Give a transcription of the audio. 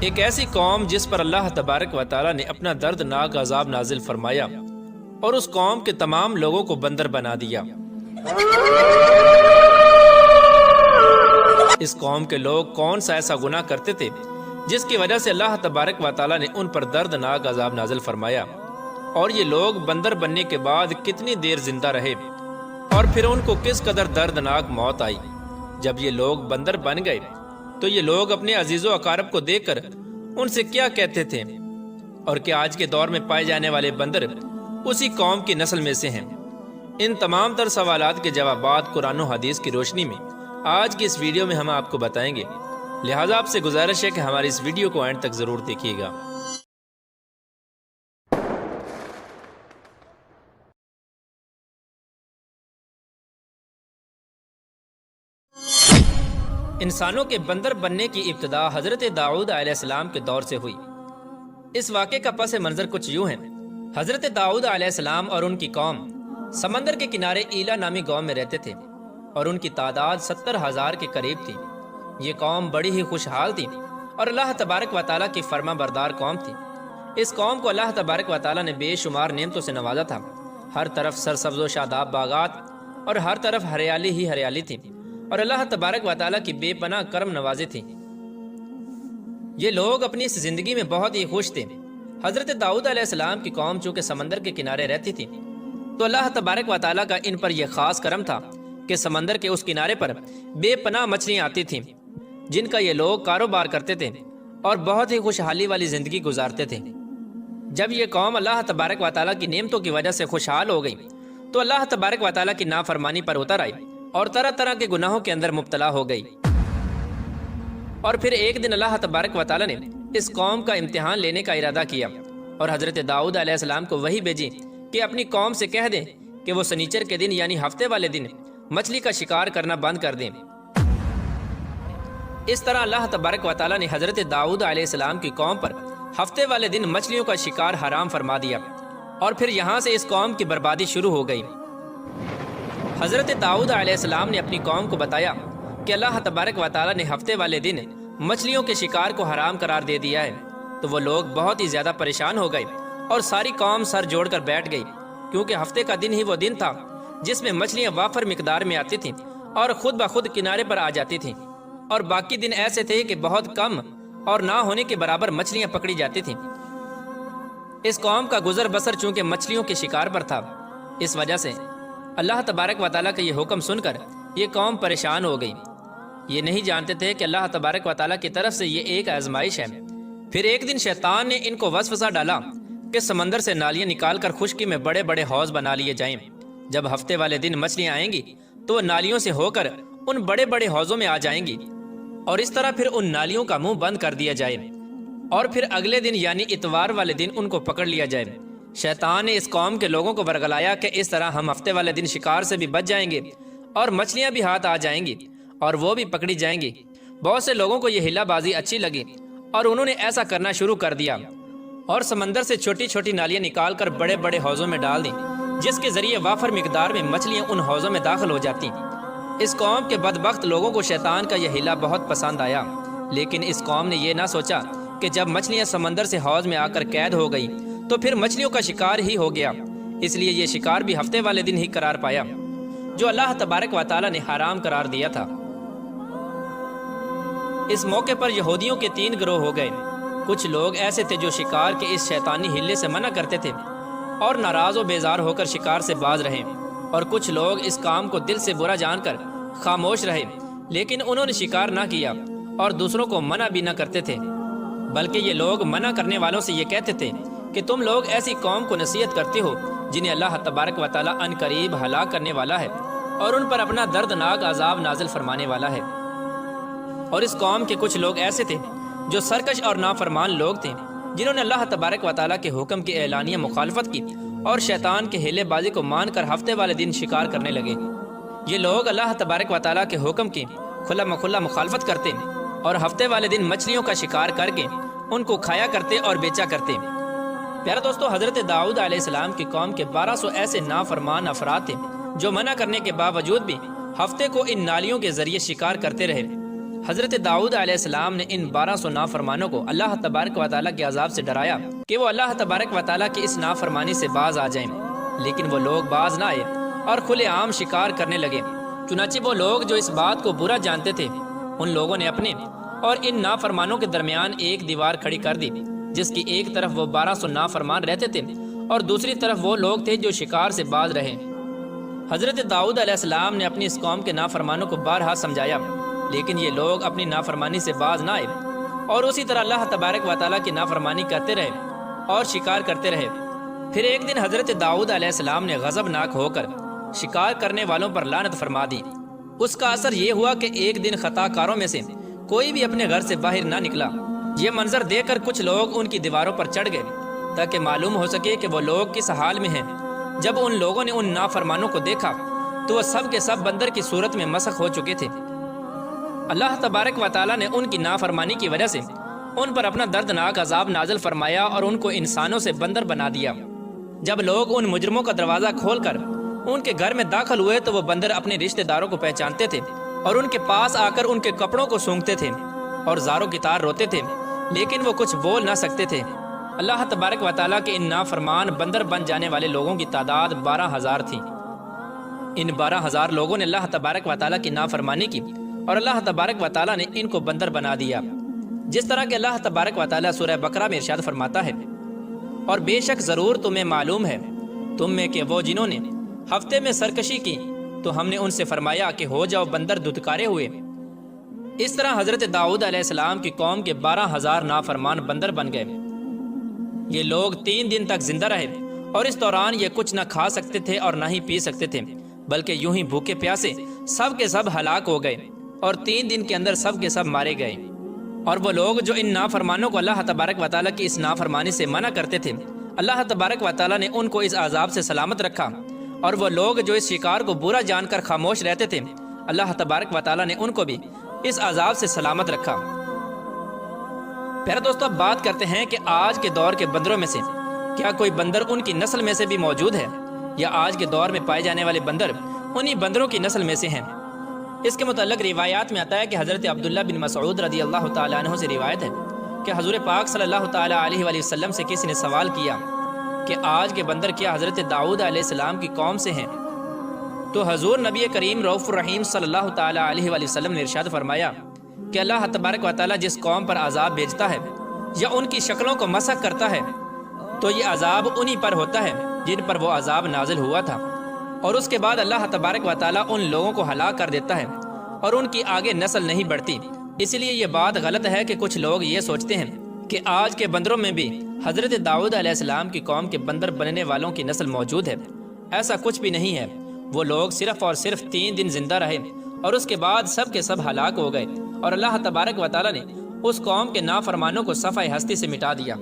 ایک ایسی قوم جس پر اللہ تبارک و تعالی نے اپنا دردناک عذاب نازل فرمایا اور اس قوم کے تمام لوگوں کو بندر بنا دیا۔ اس قوم کے لوگ کون سا ایسا گناہ کرتے تھے جس کی وجہ سے اللہ تبارک و تعالی نے ان پر دردناک عذاب نازل فرمایا، اور یہ لوگ بندر بننے کے بعد کتنی دیر زندہ رہے، اور پھر ان کو کس قدر دردناک موت آئی۔ جب یہ لوگ بندر بن گئے تو یہ لوگ اپنے عزیز و اقارب کو دیکھ کر ان سے کیا کہتے تھے، اور کیا آج کے دور میں پائے جانے والے بندر اسی قوم کی نسل میں سے ہیں؟ ان تمام تر سوالات کے جوابات قرآن و حدیث کی روشنی میں آج کی اس ویڈیو میں ہم آپ کو بتائیں گے، لہٰذا آپ سے گزارش ہے کہ ہماری اس ویڈیو کو اینڈ تک ضرور دیکھیے گا۔ انسانوں کے بندر بننے کی ابتدا حضرت داؤد علیہ السلام کے دور سے ہوئی۔ اس واقعے کا پس منظر کچھ یوں ہے۔ حضرت داؤد علیہ السلام اور ان کی قوم سمندر کے کنارے ایلا نامی گاؤں میں رہتے تھے، اور ان کی تعداد 70,000 کے قریب تھی۔ یہ قوم بڑی ہی خوشحال تھی اور اللہ تبارک و تعالیٰ کی فرما بردار قوم تھی۔ اس قوم کو اللہ تبارک و تعالیٰ نے بے شمار نعمتوں سے نوازا تھا۔ ہر طرف سرسبز و شاداب باغات اور ہر طرف ہریالی ہی ہریالی تھی، اور اللہ تبارک و تعالیٰ کی بے پناہ کرم نوازی تھی۔ یہ لوگ اپنی اس زندگی میں بہت ہی خوش تھے۔ حضرت داؤد علیہ السلام کی قوم چونکہ سمندر کے کنارے رہتی تھی تو اللہ تبارک و تعالیٰ کا ان پر یہ خاص کرم تھا کہ سمندر کے اس کنارے پر بے پناہ مچھلیاں آتی تھیں، جن کا یہ لوگ کاروبار کرتے تھے اور بہت ہی خوشحالی والی زندگی گزارتے تھے۔ جب یہ قوم اللہ تبارک و تعالیٰ کی نعمتوں کی وجہ سے خوشحال ہو گئی تو اللہ تبارک و تعالیٰ کی نافرمانی پر اتر آئی اور طرح طرح کے گناہوں کے اندر مبتلا ہو گئی۔ اور پھر ایک دن اللہ تبارک و تعالیٰ نے اس قوم کا امتحان لینے کا ارادہ کیا، اور حضرت داؤد علیہ السلام کو وحی بھیجی کہ اپنی قوم سے کہہ دیں کہ وہ سنیچر کے دن یعنی ہفتے والے دن مچھلی کا شکار کرنا بند کر دیں۔ اس طرح اللہ تبارک و تعالیٰ نے حضرت داؤد علیہ السلام کی قوم پر ہفتے والے دن مچھلیوں کا شکار حرام فرما دیا، اور پھر یہاں سے اس قوم کی بربادی شروع ہو گئی۔ حضرت داؤد علیہ السلام نے اپنی قوم کو بتایا کہ اللہ تبارک و تعالیٰ نے ہفتے والے دن مچھلیوں کے شکار کو حرام قرار دے دیا ہے، تو وہ لوگ بہت ہی زیادہ پریشان ہو گئے اور ساری قوم سر جوڑ کر بیٹھ گئی، کیونکہ ہفتے کا دن ہی وہ دن تھا جس میں مچھلیاں وافر مقدار میں آتی تھیں اور خود بخود کنارے پر آ جاتی تھیں، اور باقی دن ایسے تھے کہ بہت کم اور نہ ہونے کے برابر مچھلیاں پکڑی جاتی تھیں۔ اس قوم کا گزر بسر چونکہ مچھلیوں کے شکار پر تھا، اس وجہ سے اللہ تبارک و تعالیٰ کا یہ حکم سن کر یہ قوم پریشان ہو گئی۔ یہ نہیں جانتے تھے کہ اللہ تبارک و تعالیٰ کی طرف سے یہ ایک آزمائش ہے۔ پھر ایک دن شیطان نے ان کو وسوسہ ڈالا کہ سمندر سے نالیاں نکال کر خشکی میں بڑے بڑے حوض بنا لیے جائیں۔ جب ہفتے والے دن مچھلیاں آئیں گی تو وہ نالیوں سے ہو کر ان بڑے بڑے حوضوں میں آ جائیں گی، اور اس طرح پھر ان نالیوں کا منہ بند کر دیا جائے، اور پھر اگلے دن یعنی اتوار والے دن ان کو پکڑ لیا جائے۔ شیطان نے اس قوم کے لوگوں کو ورگلایا کہ اس طرح ہم ہفتے والے دن شکار سے بھی بچ جائیں گے اور مچھلیاں بھی ہاتھ آ جائیں گی اور وہ بھی پکڑی جائیں گی۔ بہت سے لوگوں کو یہ ہلا بازی اچھی لگی اور انہوں نے ایسا کرنا شروع کر دیا، اور سمندر سے چھوٹی چھوٹی نالیاں نکال کر بڑے بڑے حوضوں میں ڈال دیں، جس کے ذریعے وافر مقدار میں مچھلیاں ان حوضوں میں داخل ہو جاتی۔ اس قوم کے بدبخت لوگوں کو شیطان کا یہ ہلا بہت پسند آیا، لیکن اس قوم نے یہ نہ سوچا کہ جب مچھلیاں سمندر سے حوض میں آ کر قید ہو گئی تو پھر مچھلیوں کا شکار ہی ہو گیا، اس لیے یہ شکار بھی ہفتے والے دن ہی قرار پایا جو اللہ تبارک و تعالیٰ نے حرام قرار دیا تھا۔ اس موقع پر یہودیوں کے 3 گروہ ہو گئے۔ کچھ لوگ ایسے تھے جو شکار کے اس شیطانی ہلے سے منع کرتے تھے اور ناراض و بیزار ہو کر شکار سے باز رہے، اور کچھ لوگ اس کام کو دل سے برا جان کر خاموش رہے، لیکن انہوں نے شکار نہ کیا اور دوسروں کو منع بھی نہ کرتے تھے، بلکہ یہ لوگ منع کرنے والوں سے یہ کہتے تھے کہ تم لوگ ایسی قوم کو نصیحت کرتے ہو جنہیں اللہ تبارک و تعالیٰ ان قریب ہلاک کرنے والا ہے اور ان پر اپنا دردناک عذاب نازل فرمانے والا ہے۔ اور اس قوم کے کچھ لوگ ایسے تھے جو سرکش اور نافرمان لوگ تھے، جنہوں نے اللہ تبارک و تعالیٰ کے حکم کی اعلانیہ مخالفت کی اور شیطان کے ہیلے بازی کو مان کر ہفتے والے دن شکار کرنے لگے۔ یہ لوگ اللہ تبارک و تعالیٰ کے حکم کی کھلا مکھلا مخالفت کرتے اور ہفتے والے دن مچھلیوں کا شکار کر کے ان کو کھایا کرتے اور بیچا کرتے۔ پیارا دوستو، حضرت داؤد علیہ السلام کی قوم کے 1200 ایسے نافرمان افراد تھے جو منع کرنے کے باوجود بھی ہفتے کو ان نالیوں کے ذریعے شکار کرتے رہے۔ حضرت داؤد علیہ السلام نے ان 1200 نافرمانوں کو اللہ تبارک و تعالیٰ کے عذاب سے ڈرایا کہ وہ اللہ تبارک و تعالیٰ کی اس نافرمانی سے باز آ جائیں، لیکن وہ لوگ باز نہ آئے اور کھلے عام شکار کرنے لگے۔ چنانچہ وہ لوگ جو اس بات کو برا جانتے تھے، ان لوگوں نے اپنے اور ان نافرمانوں کے درمیان ایک دیوار کھڑی کر دی، جس کی ایک طرف وہ 1200 نافرمان رہتے تھے اور دوسری طرف وہ لوگ تھے جو شکار سے باز رہے۔ حضرت داؤد علیہ السلام نے اپنی اس قوم کے نافرمانوں کو بارہا سمجھایا، لیکن یہ لوگ اپنی نافرمانی سے باز نہ آئے اور اسی طرح اللہ تبارک و تعالیٰ کی نافرمانی کرتے رہے اور شکار کرتے رہے۔ پھر ایک دن حضرت داؤد علیہ السلام نے غضبناک ہو کر شکار کرنے والوں پر لعنت فرما دی۔ اس کا اثر یہ ہوا کہ ایک دن خطا کاروں میں سے کوئی بھی اپنے گھر سے باہر نہ نکلا۔ یہ منظر دیکھ کر کچھ لوگ ان کی دیواروں پر چڑھ گئے تاکہ معلوم ہو سکے کہ وہ لوگ کس حال میں ہیں۔ جب ان لوگوں نے ان نافرمانوں کو دیکھا تو وہ سب کے سب بندر کی صورت میں مسخ ہو چکے تھے۔ اللہ تبارک و تعالیٰ نے ان کی نافرمانی کی وجہ سے ان پر اپنا دردناک عذاب نازل فرمایا اور ان کو انسانوں سے بندر بنا دیا۔ جب لوگ ان مجرموں کا دروازہ کھول کر ان کے گھر میں داخل ہوئے تو وہ بندر اپنے رشتہ داروں کو پہچانتے تھے اور ان کے پاس آ کر ان کے کپڑوں کو سونگھتے تھے اور زاروں کی طرح روتے تھے، لیکن وہ کچھ بول نہ سکتے تھے۔ اللہ تبارک و تعالیٰ کے ان نافرمان بندر بن جانے والے لوگوں کی تعداد 12,000 تھی۔ ان 12,000 لوگوں نے اللہ تبارک و تعالیٰ کی نافرمانی کی اور اللہ تبارک و تعالیٰ نے ان کو بندر بنا دیا، جس طرح کہ اللہ تبارک و تعالیٰ سورہ بقرہ میں ارشاد فرماتا ہے، اور بے شک ضرور تمہیں معلوم ہے تم میں کہ وہ جنہوں نے ہفتے میں سرکشی کی تو ہم نے ان سے فرمایا کہ ہو جاؤ بندر دھتکارے ہوئے۔ اس طرح حضرت داؤد علیہ السلام کی قوم کے 12,000 نافرمان بندر بن گئے۔ یہ لوگ 3 دن تک زندہ رہے اور اس دوران یہ کچھ نہ کھا سکتے تھے اور نہ ہی پی سکتے تھے، بلکہ یوں ہی بھوکے پیاسے سب کے سب ہلاک ہو گئے اور 3 دن کے اندر سب کے سب مارے گئے۔ اور وہ لوگ جو ان نافرمانوں کو اللہ تبارک و تعالیٰ کی اس نافرمانی سے منع کرتے تھے، اللہ تبارک و تعالیٰ نے ان کو اس عذاب سے سلامت رکھا، اور وہ لوگ جو اس شکار کو برا جان کر خاموش رہتے تھے، اللہ تبارک و تعالیٰ نے ان کو بھی اس عذاب سے سلامت رکھا۔ پیارے دوستو، اب بات کرتے ہیں کہ آج کے دور کے بندروں میں سے کیا کوئی بندر ان کی نسل میں سے بھی موجود ہے، یا آج کے دور میں پائے جانے والے بندر انہی بندروں کی نسل میں سے ہیں؟ اس کے متعلق روایات میں آتا ہے کہ حضرت عبداللہ بن مسعود رضی اللہ تعالیٰ عنہ سے روایت ہے کہ حضور پاک صلی اللہ تعالیٰ علیہ وآلہ وسلم سے کسی نے سوال کیا کہ آج کے بندر کیا حضرت داؤد علیہ السلام کی قوم سے ہیں؟ تو حضور نبی کریم رؤوف الرحیم صلی اللہ تعالیٰ علیہ وآلہ وسلم نے ارشاد فرمایا کہ اللہ تبارک و تعالیٰ جس قوم پر عذاب بھیجتا ہے یا ان کی شکلوں کو مسخ کرتا ہے تو یہ عذاب انہی پر ہوتا ہے جن پر وہ عذاب نازل ہوا تھا، اور اس کے بعد اللہ تبارک و تعالیٰ ان لوگوں کو ہلاک کر دیتا ہے اور ان کی آگے نسل نہیں بڑھتی۔ اس لیے یہ بات غلط ہے کہ کچھ لوگ یہ سوچتے ہیں کہ آج کے بندروں میں بھی حضرت داؤد علیہ السلام کی قوم کے بندر بننے والوں کی نسل موجود ہے۔ ایسا کچھ بھی نہیں ہے۔ وہ لوگ صرف اور صرف 3 دن زندہ رہے اور اس کے بعد سب کے سب ہلاک ہو گئے، اور اللہ تبارک و تعالیٰ نے اس قوم کے نافرمانوں کو صفحہ ہستی سے مٹا دیا۔